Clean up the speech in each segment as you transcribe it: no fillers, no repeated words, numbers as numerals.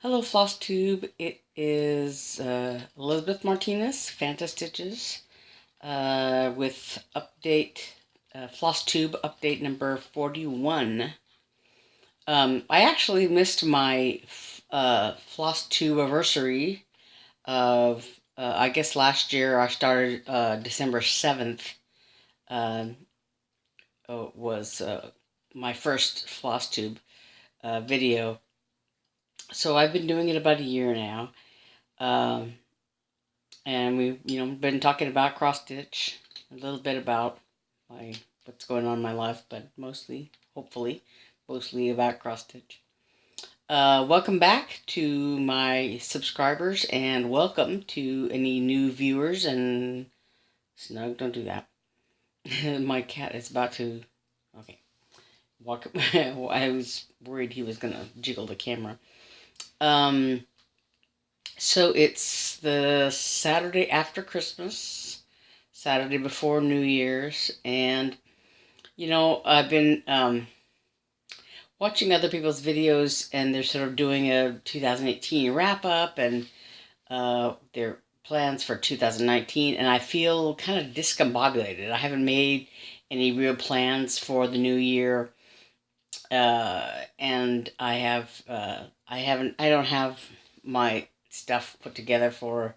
Hello, Flosstube. It is Elizabeth Martinez, phantastitches, with Flosstube update number 41. I actually missed my Flosstube anniversary of, I guess last year I started December 7th, uh, was my first Flosstube video. So I've been doing it about a year now. Um, and we've been talking about cross stitch, a little bit about my what's going on in my life, but mostly, hopefully, mostly about cross stitch. Welcome back to my subscribers, and welcome to any new viewers. And Snug, don't do that. My cat is about to. Okay, walk. I was worried he was gonna jiggle the camera. Um, So it's the Saturday after Christmas, Saturday before New Year's, and I've been watching other people's videos, and they're sort of doing a 2018 wrap up and their plans for 2019, and I feel kind of discombobulated. I haven't made any real plans for the new year, and I don't have my stuff put together for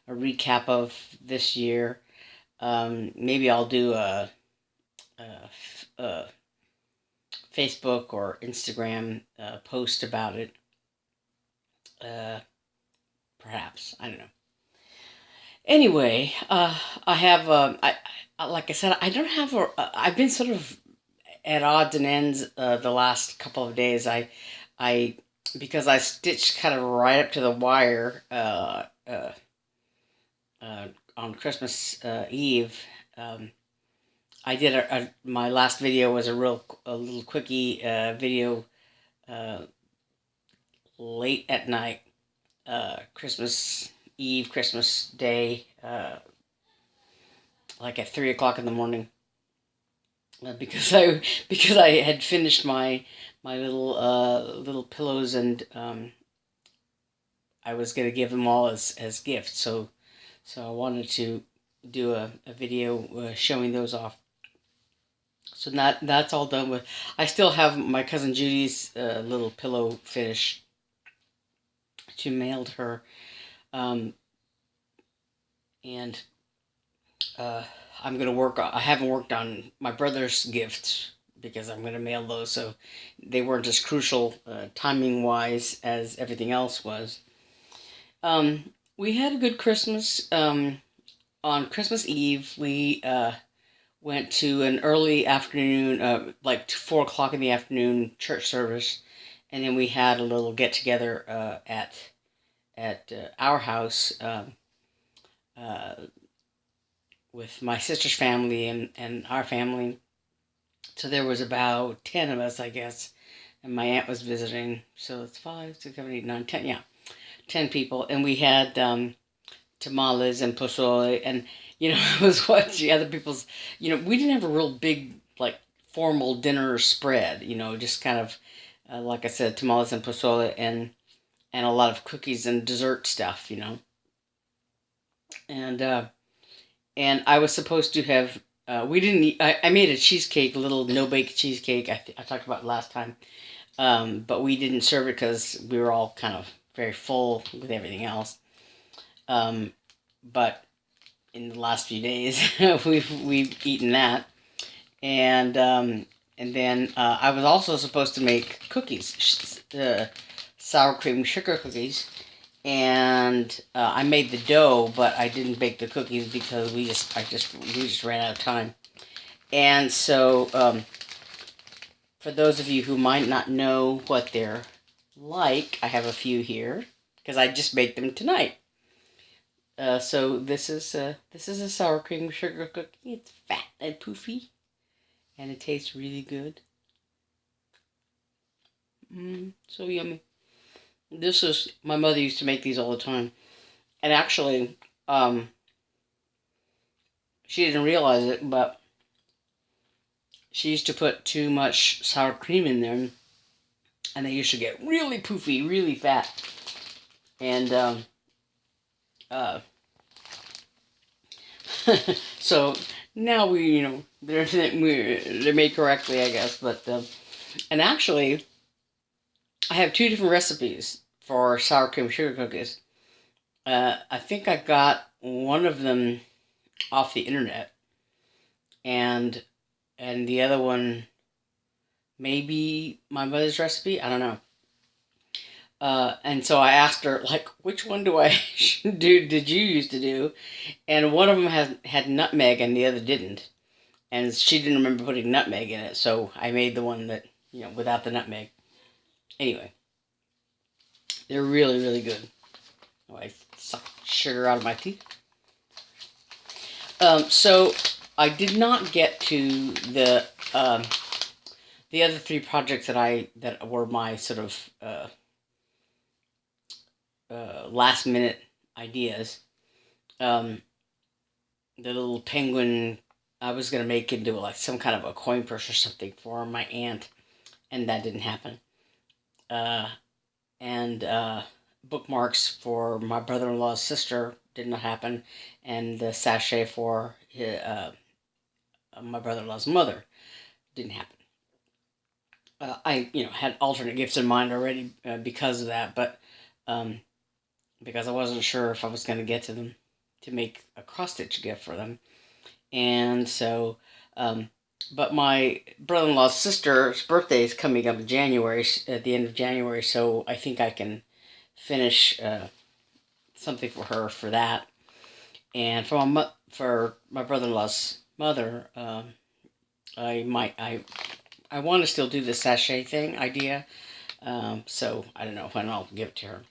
a recap of this year. Maybe I'll do a Facebook or Instagram post about it. Uh, Perhaps, I don't know. Anyway, I have like I said, I don't have a. I've been sort of at odds and ends the last couple of days. I because I stitched kind of right up to the wire uh, on Christmas Eve. Um, I did my last video was a little quickie video uh, late at night, Christmas Eve, Christmas Day, like at 3 o'clock in the morning, because I had finished my little pillows, and I was gonna give them all as gifts. So I wanted to do a video showing those off. So that's all done with. I still have my cousin Judy's little pillow finish to mailed her, um, and uh, I'm gonna work. I haven't worked on my brother's gifts because I'm gonna mail those, so they weren't as crucial timing wise as everything else was. We had a good Christmas. On Christmas Eve, we went to an early afternoon, like 4 o'clock in the afternoon church service, and then we had a little get together at our house, uh, with my sister's family and our family. So there was about 10 of us, I guess, and my aunt was visiting. So it's 5, 6, 7, 8, 9, 10. Yeah, 10 people, and we had tamales and pozole, and I was watching other people's. We didn't have a real big like formal dinner spread. Just kind of like I said, tamales and pozole, and a lot of cookies and dessert stuff. And and I was supposed to have. We didn't. I made a cheesecake, a little no bake cheesecake. I talked about last time, but we didn't serve it because we were all kind of very full with everything else. Um, but in the last few days, we've eaten that, and then I was also supposed to make cookies, sour cream sugar cookies, and I made the dough, but I didn't bake the cookies because we just ran out of time. And so, for those of you who might not know what they're like, I have a few here because I just baked them tonight. So this is a sour cream sugar cookie. It's fat and poofy, and it tastes really good. So yummy. This is my mother used to make these all the time, and actually, she didn't realize it, but she used to put too much sour cream in there, and they used to get really poofy, really fat. And uh, so now they're made correctly, I guess. But and actually, I have two different recipes for sour cream sugar cookies. I think I got one of them off the internet, and the other one maybe my mother's recipe. I don't know. And so I asked her, like, which one do I do? Did you used to do? And one of them had nutmeg, and the other didn't. And she didn't remember putting nutmeg in it, so I made the one that without the nutmeg. Anyway, they're really, really good. Oh, I sucked sugar out of my teeth. So I did not get to the other three projects that were my sort of last minute ideas. The little penguin I was gonna make into like some kind of a coin purse or something for my aunt, and that didn't happen. And bookmarks for my brother-in-law's sister did not happen, and the sachet for my brother-in-law's mother didn't happen. I had alternate gifts in mind already because of that, but because I wasn't sure if I was going to get to them to make a cross-stitch gift for them. And so, but my brother-in-law's sister's birthday is coming up in January, at the end of January, so I think I can finish something for her for that. And for my brother-in-law's mother, I want to still do the sachet thing idea. So I don't know when I'll give it to her.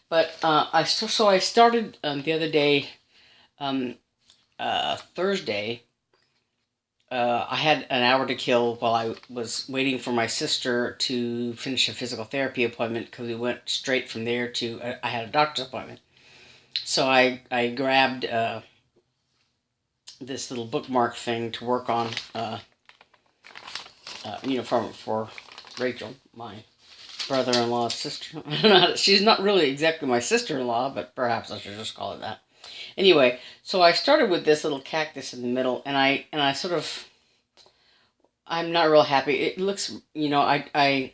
But I started the other day, Thursday. I had an hour to kill while I was waiting for my sister to finish a physical therapy appointment, because we went straight from there to I had a doctor's appointment. So I grabbed this little bookmark thing to work on, for Rachel, my brother-in-law's sister. I don't know she's not really exactly my sister-in-law, but perhaps I should just call it that. Anyway, so I started with this little cactus in the middle, and I sort of, I'm not real happy. It looks, I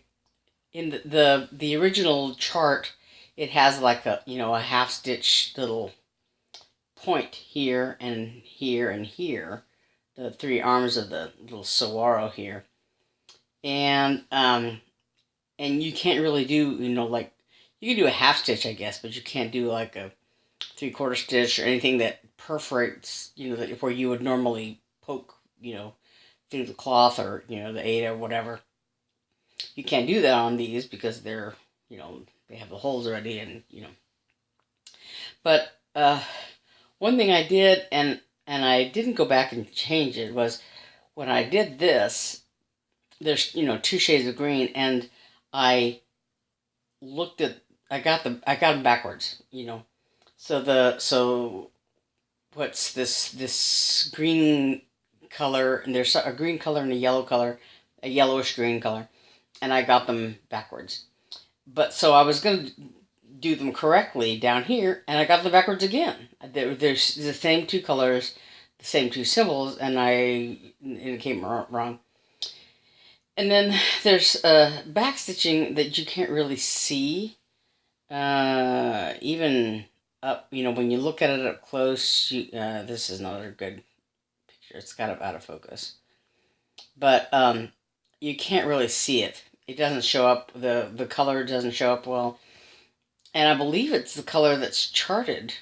in the original chart, it has like a half stitch little point here and here and here, the three arms of the little saguaro here, and you can't really do, like, you can do a half stitch, I guess, but you can't do like a 3/4 stitch or anything that perforates, where you would normally poke, through the cloth, or, the Ada or whatever. You can't do that on these because they're, they have the holes already, and, But one thing I did, and I didn't go back and change it, was when I did this, there's, two shades of green, and I looked at, I got them backwards, So what's this green color, and there's a green color and a yellow color, a yellowish green color, and I got them backwards. But so I was going to do them correctly down here, and I got them backwards again. There's the same two colors, the same two symbols, and it came wrong. And then there's back stitching that you can't really see, even up, when you look at it up close. This is not a good picture. It's kind of out of focus, but you can't really see it. It doesn't show up. The color doesn't show up well, and I believe it's the color that's charted.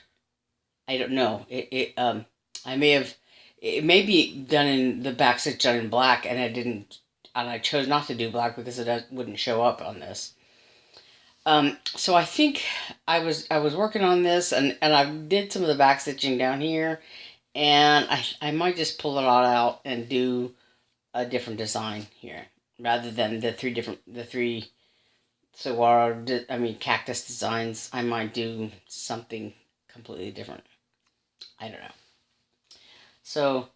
I don't know. I may have. It may be done in the back stitch done in black, and I chose not to do black because it wouldn't show up on this. So I think I was working on this, and I did some of the back stitching down here, and I might just pull it all out and do a different design here, rather than the three saguaro, cactus designs. I might do something completely different. I don't know. So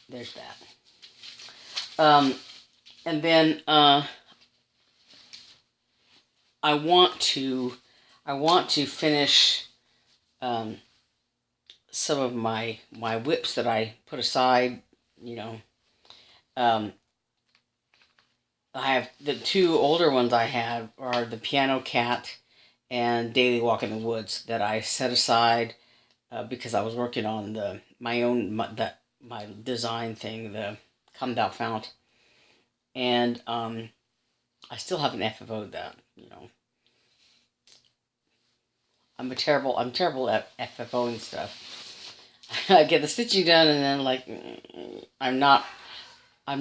there's that. And then I want to finish some of my whips that I put aside. You know, um, I have the two older ones I have are the Piano Cat and Daily Walk in the Woods that I set aside because I was working on my design thing, the Come Thou Fount, and I still haven't FFO'd that. I'm terrible at FFOing stuff. I get the stitching done, and then I'm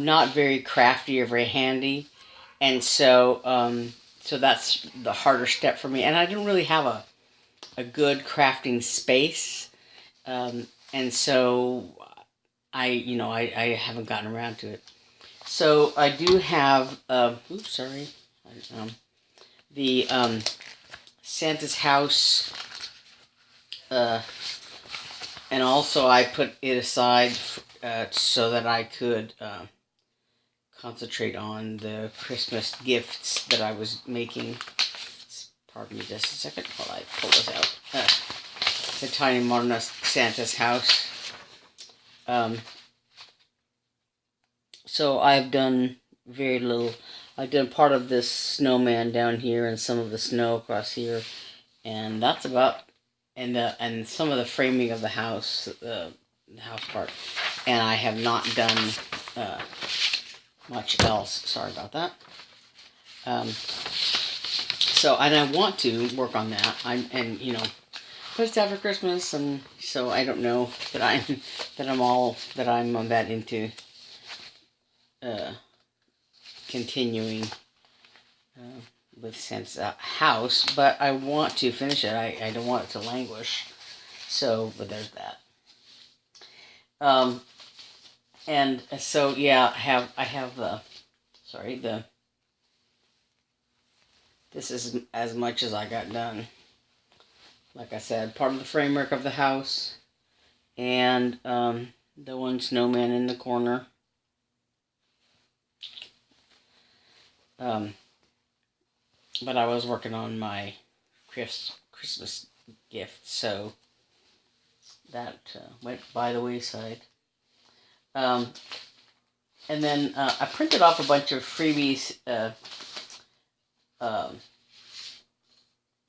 not very crafty or very handy, and so that's the harder step for me. And I don't really have a good crafting space, and so I haven't gotten around to it. So I do have oops, sorry, the Santa's house, and also I put it aside so that I could concentrate on the Christmas gifts that I was making. Pardon me just a second while I pull this out. The Tiny Martinez Santa's house. So I've done very little. I've done part of this snowman down here and some of the snow across here, and that's about and some of the framing of the house part. And I have not done much else. Sorry about that. So and I want to work on that. But it's after Christmas, and so I don't know that I'm that into continuing with Santa's house, but I want to finish it. I don't want it to languish. So, but there's that. And so yeah, I have this is as much as I got done. Like I said, part of the framework of the house, and the one snowman in the corner. But I was working on my Christmas gift, so that went by the wayside. And then I printed off a bunch of freebies. I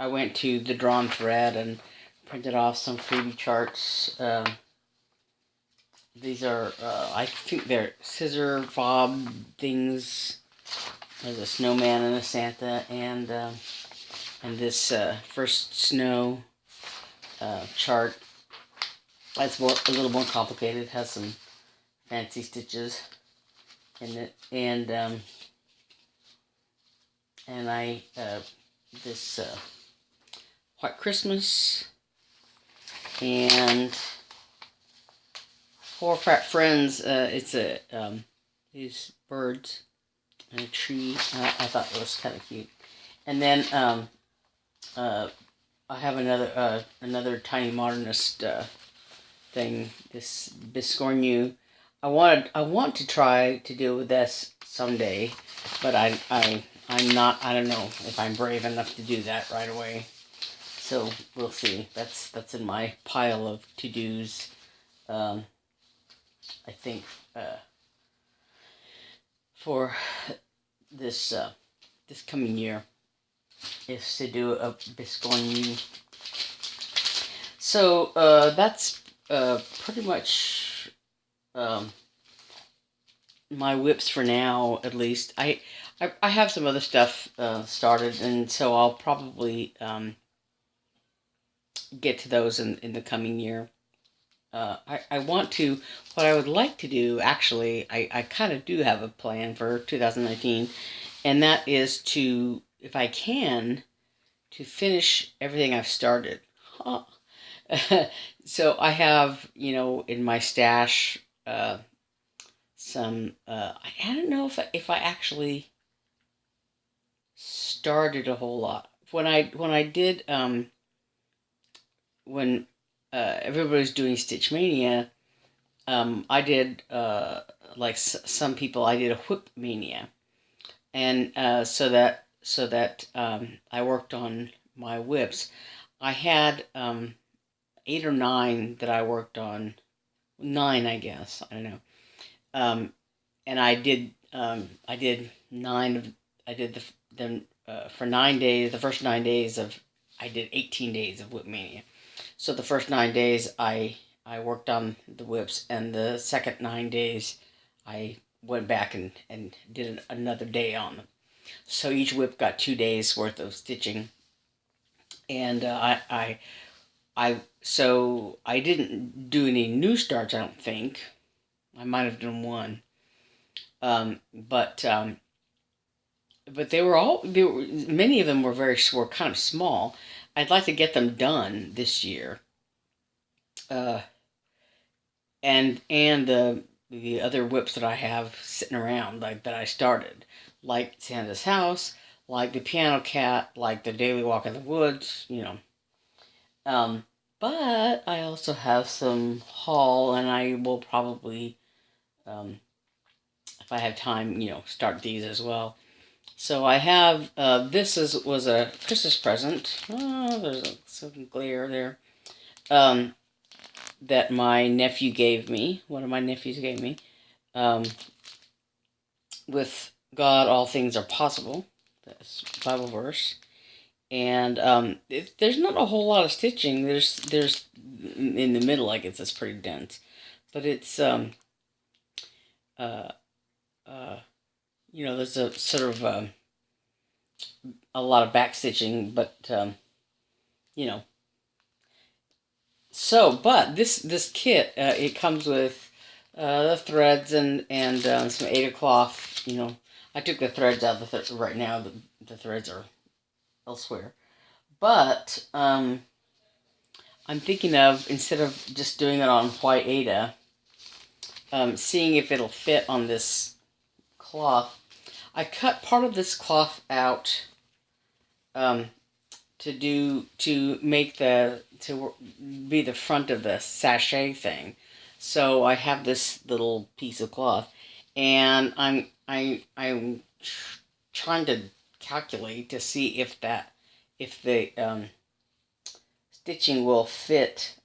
went to the Drawn Thread and printed off some freebie charts. These are, I think they're scissor fob things. There's a snowman and a Santa, and this first snow chart. It's a little more complicated. It has some fancy stitches in it, and I this White Christmas and Four Fat Friends. It's these birds and a tree. I thought it was kind of cute. And then I have another tiny modernist thing. This Biscornu. I want to try to do this someday, but I'm not. I don't know if I'm brave enough to do that right away. So we'll see. That's in my pile of to-dos. I think for this coming year is to do a Biscornu. So that's pretty much my whips for now, at least. I have some other stuff started, and so I'll probably get to those in the coming year. I want to, what I would like to do, actually, I kind of do have a plan for 2019, and that is to, if I can, to finish everything I've started. Huh. So I have, in my stash, some, I don't know if I actually started a whole lot. When I did, when everybody was doing Stitch Mania, I did, like some people, I did a Whip Mania. And so that so that I worked on my whips. I had 8 or 9 that I worked on. 9, I guess. I don't know. And I did 9 of I did them for 9 days. The first 9 days of I did 18 days of Whip Mania. So the first 9 days I worked on the whips, and the second 9 days I went back and did another day on them. So each whip got 2 days worth of stitching, and so I didn't do any new starts. I don't think I might have done one, um, but um, but many of them were kind of small. I'd like to get them done this year, uh, and the other whips that I have sitting around, like that I started, like Santa's House, like the Piano Cat, like the Daily Walk in the Woods, Um, but I also have some haul, and I will probably, um, if I have time, start these as well. So I have was a Christmas present. Oh, there's some glare there. Um, that my nephew gave me. One of my nephews gave me. Um, with God, all things are possible. That's Bible verse. And there's not a whole lot of stitching. There's in the middle, like it's pretty dense, but it's uh uh there's a sort of a lot of back stitching, but you know but this kit, it comes with the threads and some Ada cloth. I took the threads out. Right now the threads are elsewhere, but I'm thinking of, instead of just doing it on white Ada, seeing if it'll fit on this cloth. I cut part of this cloth out um, to make to be the front of the sachet thing. So I have this little piece of cloth, and I'm trying to calculate to see if the stitching will fit.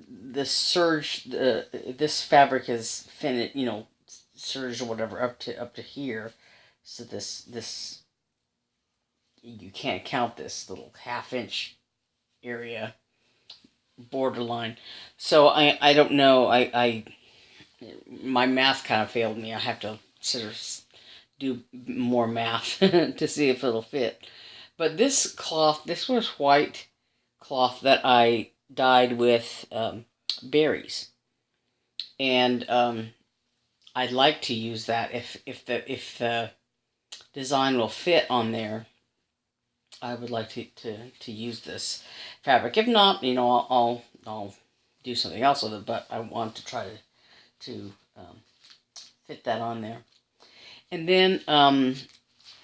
This fabric is finished, serged or whatever up to here. So this you can't count this little half-inch area borderline. So I don't know. I my math kind of failed me. I have to sort of do more math to see if it'll fit. But this was white cloth that I dyed with berries, and I'd like to use that if the design will fit on there. I would like to use this fabric. If not, I'll do something else with it. But I want to try to fit that on there. And then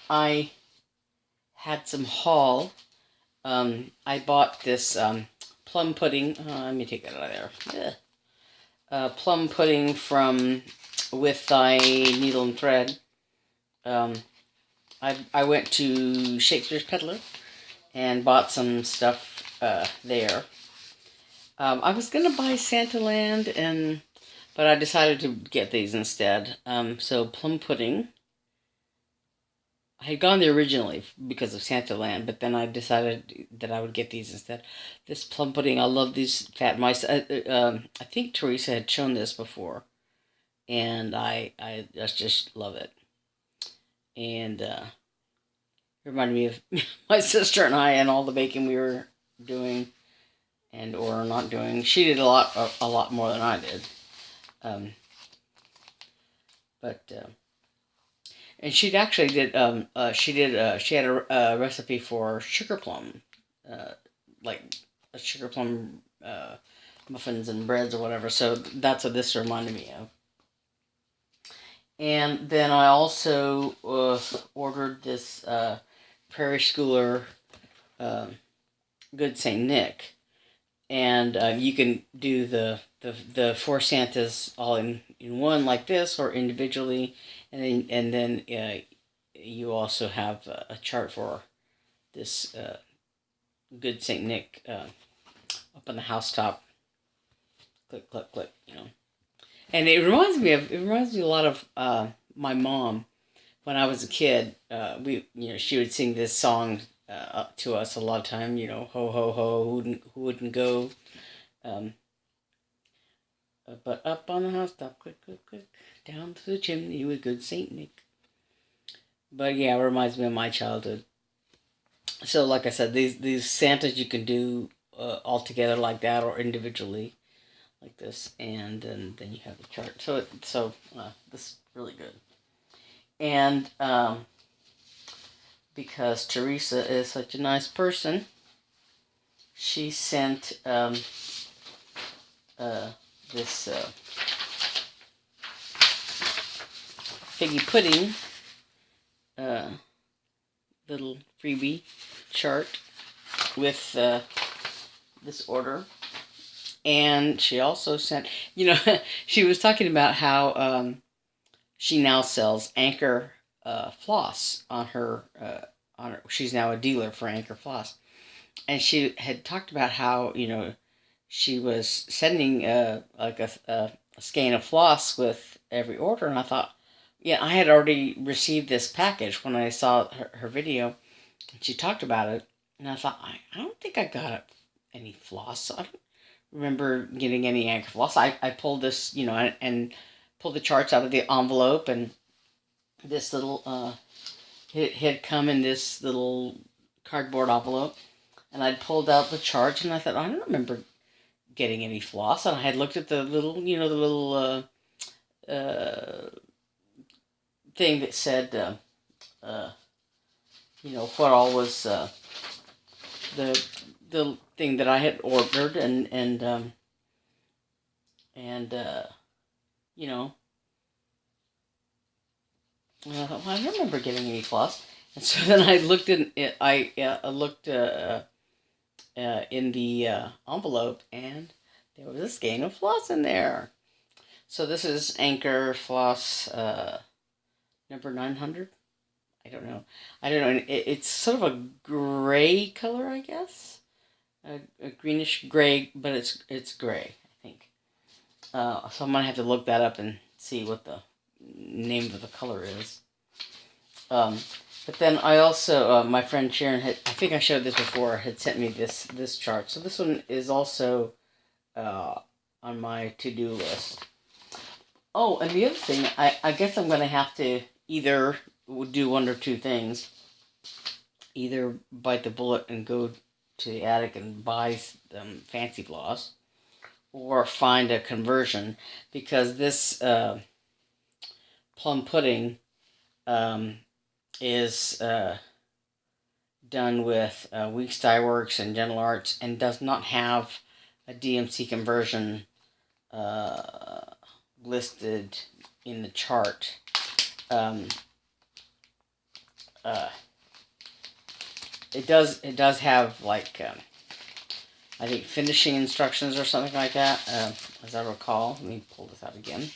I had some haul. I bought this plum pudding. Let me take that out of there. Plum pudding with thy needle and thread. I went to Shakespeare's Peddler and bought some stuff there. I was gonna buy Santaland, but I decided to get these instead. So plum pudding. I had gone there originally because of Santaland, but then I decided that I would get these instead. This plum pudding, I love these fat mice. I think Teresa had shown this before, and I just love it. And it reminded me of my sister and I and all the baking we were doing or not doing. She did a lot more than I did, but. And she actually did. She had a recipe for sugar plum, like a sugar plum muffins and breads or whatever. So that's what this reminded me of. And then I also ordered this Prairie Schooler Good Saint Nick, and you can do the four Santas all in one like this, or individually, and then you also have a chart for this good Saint Nick up on the housetop. Click, click, click. And it reminds me a lot of my mom when I was a kid. She would sing this song to us a lot of time. Ho ho ho, who wouldn't go? Um, but up on the housetop, click, click, click, down to the chimney with good Saint Nick. But yeah, it reminds me of my childhood. So, like I said, these Santas you can do all together like that or individually like this, and then you have the chart. So this is really good. And because Teresa is such a nice person, she sent this figgy pudding little freebie chart with this order. And she also sent, she was talking about how she now sells Anchor floss on her, she's now a dealer for Anchor floss. And she had talked about how, she was sending like a skein of floss with every order. And I thought, I had already received this package when I saw her video. And she talked about it. And I thought, I don't think I got any floss. I don't remember getting any Anchor floss. I pulled this, and pulled the charts out of the envelope, and this little, it had come in this little cardboard envelope, and I'd pulled out the charts, and I thought, I don't remember getting any floss, and I had looked at the little, thing that said, what all was, the thing that I had ordered, and I thought, well, I don't remember getting any floss. And so then I looked in it. I looked in the envelope, and there was a skein of floss in there. So this is Anchor floss number 900. I don't know. It's sort of a gray color, I guess. A greenish gray, but it's gray, I think. So I'm gonna have to look that up and see what the name of the color is. But then I also, my friend Sharon I think I showed this before, had sent me this chart. So this one is also on my to-do list. Oh, and the other thing, I guess I'm gonna have to either do one or two things. Either bite the bullet and go to the attic and buy fancy floss, or find a conversion, because this plum pudding is done with Weeks Dye Works and Gentle Arts, and does not have a DMC conversion listed in the chart. It does have, like, I think finishing instructions or something like that, as I recall. Let me pull this out again.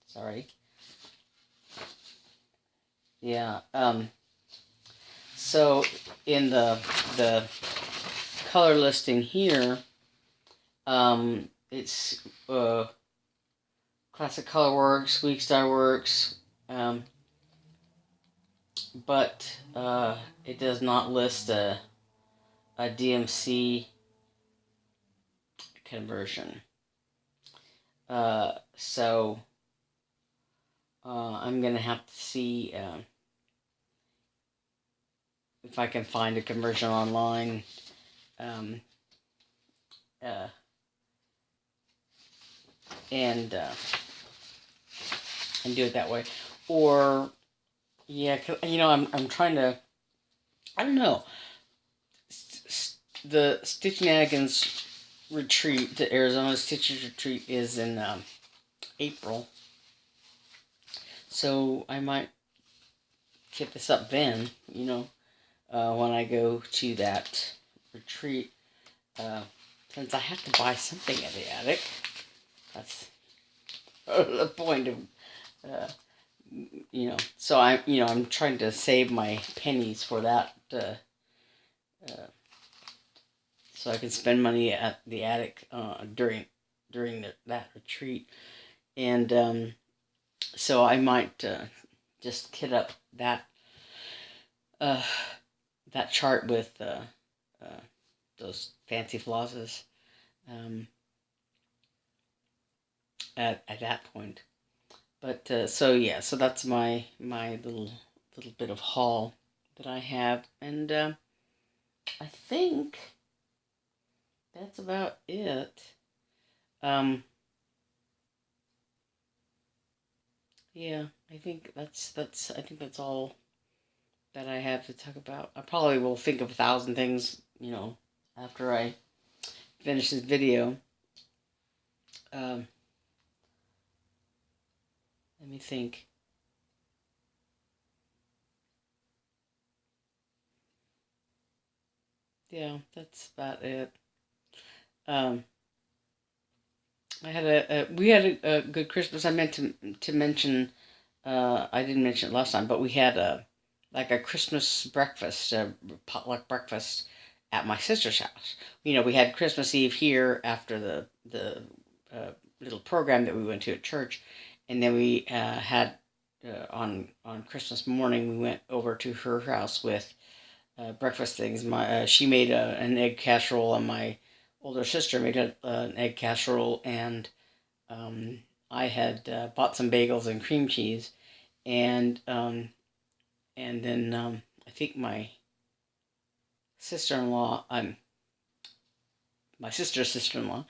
Sorry. Yeah. So in the color listing here, it's Classic Color Works, Weeks Dye Works, but it does not list a DMC conversion. So I'm gonna have to see if I can find a conversion online. And do it that way, or I'm trying to, I don't know. The Stitchnagans retreat, the Arizona Stitches retreat, is in April, so I might get this up then. When I go to that retreat, since I have to buy something at the attic. That's the point of, so I'm trying to save my pennies for that, so I can spend money at the attic during that retreat, and so I might just kit up uh, that chart with those fancy flosses at that point. But so that's my little bit of haul that I have, and I think that's about it. Yeah, I think that's all that I have to talk about. I probably will think of 1,000 things, after I finish this video. Um, Let me think. Yeah, that's about it. Um, we had a good Christmas. I meant to mention. I didn't mention it last time, but we had a Christmas breakfast, potluck breakfast at my sister's house. We had Christmas Eve here after the little program that we went to at church, and then we had on Christmas morning we went over to her house with breakfast things. She made an egg casserole, and my older sister made an egg casserole, and I had bought some bagels and cream cheese, and then I think sister-in-law, my sister's sister-in-law,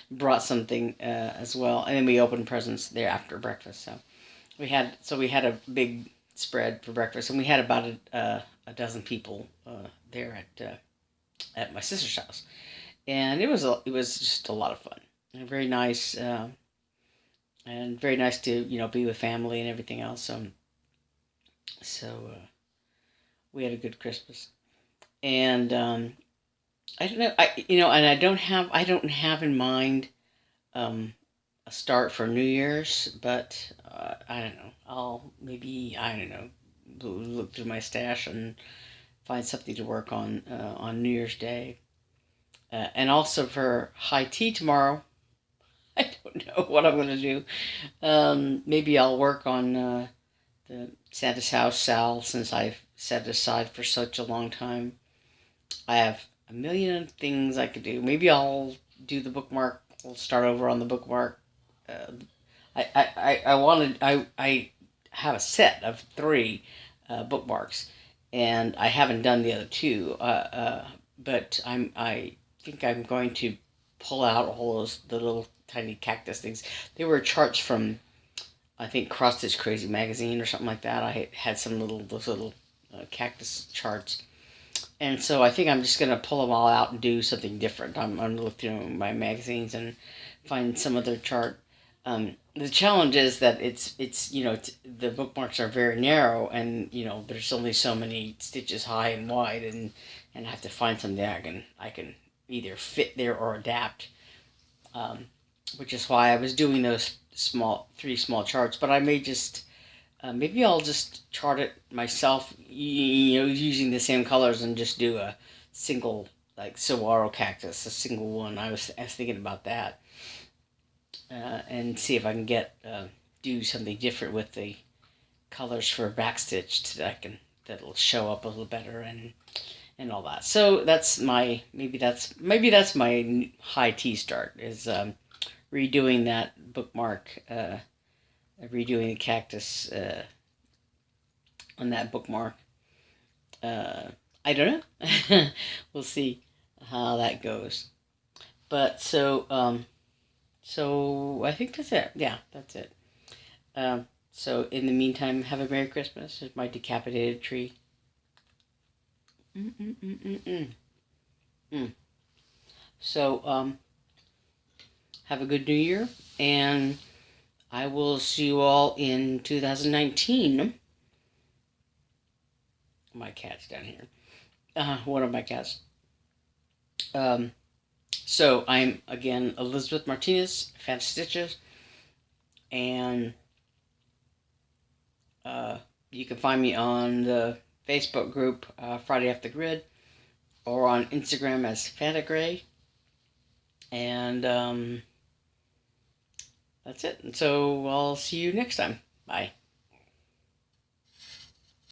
brought something as well, and then we opened presents there after breakfast. So we had a big spread for breakfast, and we had about a dozen people there at my sister's house, and it was just a lot of fun and very nice. And very nice to be with family and everything else. So we had a good Christmas, and I don't know. And I don't have in mind a start for New Year's, but I don't know. I don't know, look through my stash and find something to work on New Year's Day, and also for high tea tomorrow. I don't know what I'm going to do. Maybe I'll work on the Santa's House Sal, since I've set it aside for such a long time. I have a million things I could do. Maybe I'll do the bookmark. We'll start over on the bookmark. Uh, I have a set of 3 bookmarks, and I haven't done the other 2. But I think I'm going to pull out all the little tiny cactus things. They were charts from, I think, Cross Stitch Crazy magazine or something like that. I had those little cactus charts, and so I think I'm just gonna pull them all out and do something different. I'm gonna look through my magazines and find some other chart. The challenge is that the bookmarks are very narrow, and there's only so many stitches high and wide, and I have to find something I can either fit there or adapt. Which is why I was doing those 3 small charts. But I may just maybe I'll just chart it myself, using the same colors, and just do a single, like, saguaro cactus, a single one. I was thinking about that, and see if I can do something different with the colors for backstitch that'll show up a little better, and all that. So maybe that's my high tea start, is redoing that bookmark, redoing the cactus on that bookmark. I don't know. We'll see how that goes. But so I think that's it. Yeah, that's it. So in the meantime, have a Merry Christmas. It's my decapitated tree. So have a good New Year, and I will see you all in 2019. My cat's down here. One of my cats. So I'm, again, Elizabeth Martinez, phantastitches, and you can find me on the Facebook group Friday Off the Grid, or on Instagram as Fantagray. And that's it. And so I'll see you next time. Bye.